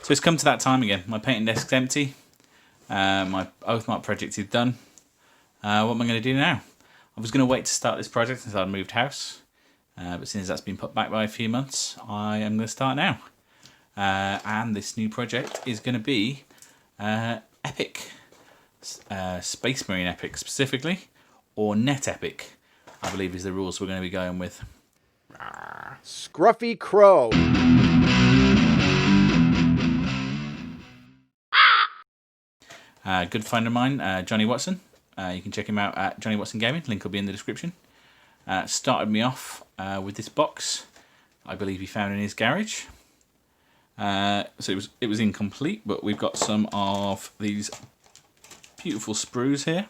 So it's come to that time again. My painting desk's empty. My Oathmark project is done. What am I going to do now? I was going to wait to start this project until I'd moved house. But since that's been put back by a few months, I am going to start now. And this new project is going to be Epic. Space Marine Epic specifically. Or Net Epic, I believe is the rules we're going to be going with. Scruffy Crow. Good friend of mine, Johnny Watson. You can check him out at Johnny Watson Gaming. Link will be in the description. Started me off with this box. I believe he found in his garage. So it was incomplete, but we've got some of these beautiful sprues here.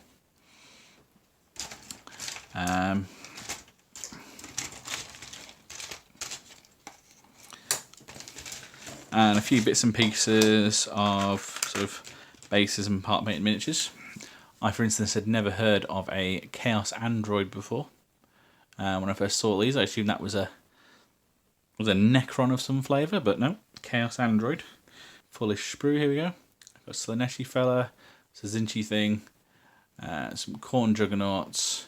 And a few bits and pieces of sort of bases and part painted miniatures. I, for instance, had never heard of a Chaos Android before. When I first saw these, I assumed that was a Necron of some flavour, but no, Chaos Android. Fullish sprue, here we go. I've got Slaaneshi fella, Zinchi thing, some Khorne Juggernauts,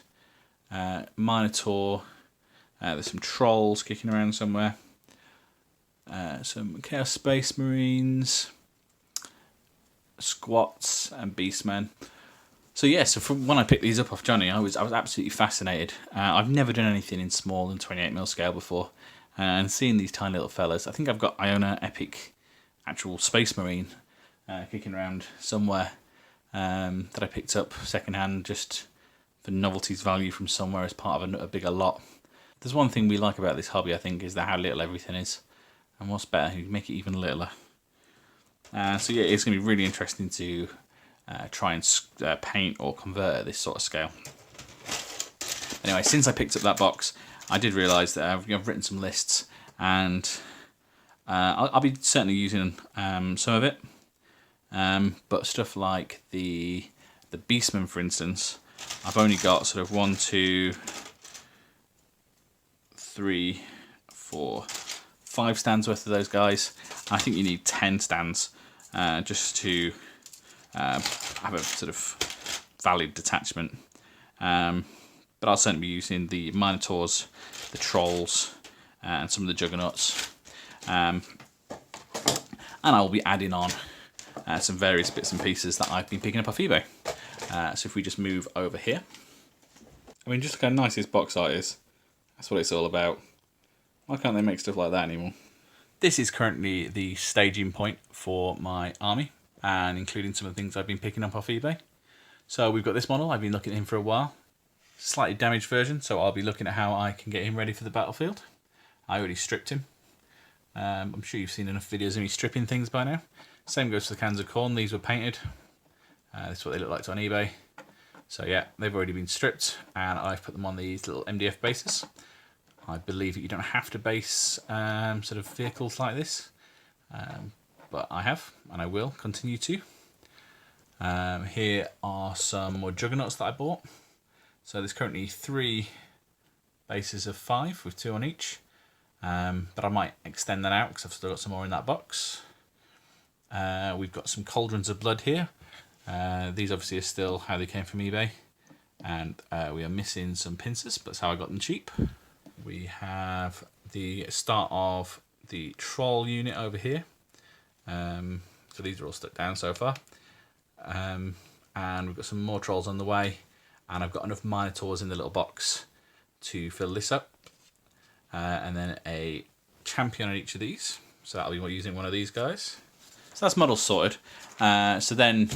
Minotaur, there's some trolls kicking around somewhere, some Chaos Space Marines, Squats and Beastmen. So yeah, so from when I picked these up off Johnny, I was absolutely fascinated. I've never done anything in small and 28mm scale before, and seeing these tiny little fellas, I think I've got Iona Epic actual Space Marine kicking around somewhere that I picked up secondhand just for novelty's value from somewhere as part of a bigger lot. There's one thing we like about this hobby, I think, is that how little everything is, and what's better, you make it even littler. So yeah, it's going to be really interesting to try and paint or convert at this sort of scale. Anyway, since I picked up that box, I did realise that I've written some lists, and I'll be certainly using some of it. But stuff like the Beastmen, for instance, I've only got sort of 1, 2, 3, 4, 5 stands worth of those guys. I think you need 10 stands just to have a sort of valid detachment. But I'll certainly be using the Minotaurs, the Trolls, and some of the Juggernauts. And I will be adding on some various bits and pieces that I've been picking up off eBay. So if we just move over here. I mean, just look how nice this box art is. That's what it's all about. Why can't they make stuff like that anymore? This is currently the staging point for my army, and including some of the things I've been picking up off eBay. So we've got this model, I've been looking at him for a while. Slightly damaged version, so I'll be looking at how I can get him ready for the battlefield. I already stripped him. I'm sure you've seen enough videos of me stripping things by now. Same goes for the cans of corn, these were painted. This is what they look like on eBay. So yeah, they've already been stripped, and I've put them on these little MDF bases. I believe that you don't have to base sort of vehicles like this, but I have, and I will continue to. Here are some more Juggernauts that I bought. So there's currently 3 bases of 5 with 2 on each, but I might extend that out because I've still got some more in that box. We've got some Cauldrons of Blood here. These obviously are still how they came from eBay, and we are missing some pincers, but that's how I got them cheap. We have the start of the Troll unit over here. So these are all stuck down so far. And we've got some more Trolls on the way, and I've got enough Minotaurs in the little box to fill this up. And then a champion on each of these. So that'll be using one of these guys. So that's models sorted. So then,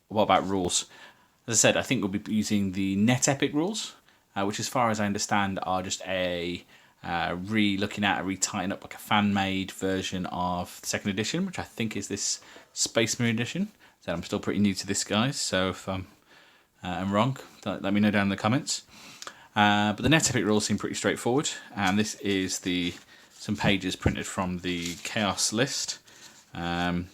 what about rules? As I said, I think we'll be using the Net Epic rules, which as far as I understand are just a retightening up like a fan-made version of the 2nd edition, which I think is this Space Marine edition. So I'm still pretty new to this, guys, so if I'm wrong, let me know down in the comments. But the Net Epic rules seem pretty straightforward, and this is some pages printed from the Chaos list. And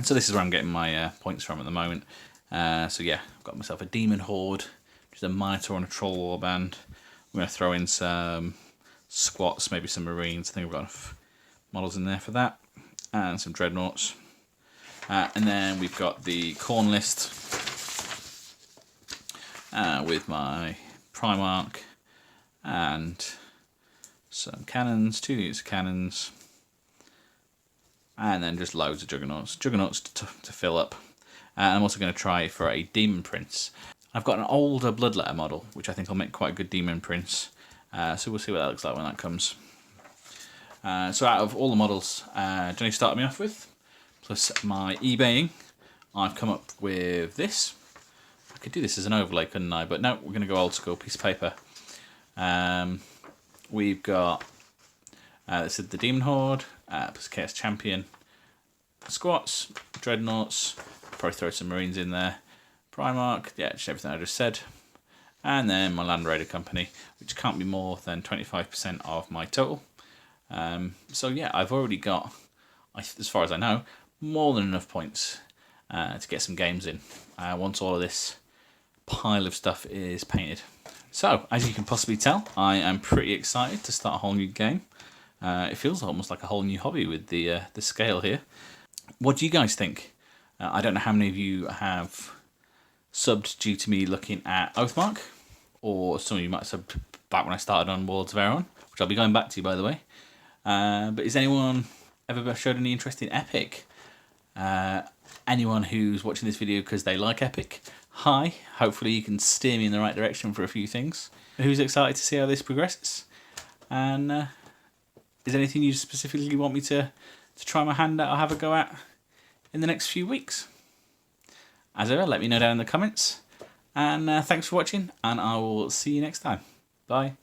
so this is where I'm getting my points from at the moment. So yeah, I've got myself a Demon Horde, which is a Minotaur and a Troll Warband. I'm going to throw in some Squats, maybe some Marines. I think I've got enough models in there for that. and some Dreadnoughts. And then we've got the Khorne list with my Primarch and some cannons, 2 units of cannons, and then just loads of Juggernauts. Juggernauts to fill up. And I'm also going to try for a Demon Prince. I've got an older Bloodletter model, which I think will make quite a good Demon Prince. So we'll see what that looks like when that comes. So out of all the models Johnny started me off with, plus my eBaying, I've come up with this. I could do this as an overlay, couldn't I? But no, we're going to go old school, piece of paper. We've got, this is the Demon Horde, plus Chaos Champion, Squats, Dreadnoughts, probably throw some Marines in there, Primarch, yeah, just everything I just said. And then my Land Raider company, which can't be more than 25% of my total. So yeah, I've already got, as far as I know, more than enough points to get some games in once all of this pile of stuff is painted. So, as you can possibly tell, I am pretty excited to start a whole new game. It feels almost like a whole new hobby with the scale here. What do you guys think? I don't know how many of you have subbed due to me looking at Oathmark, or some of you might have subbed back when I started on Worlds of Aeron, which I'll be going back to, by the way. But is anyone ever showed any interest in Epic? Anyone who's watching this video because they like Epic, hi. Hopefully you can steer me in the right direction for a few things. Who's excited to see how this progresses? And is there anything you specifically want me to try my hand at or have a go at in the next few weeks? As ever, let me know down in the comments. And thanks for watching, and I will see you next time. Bye.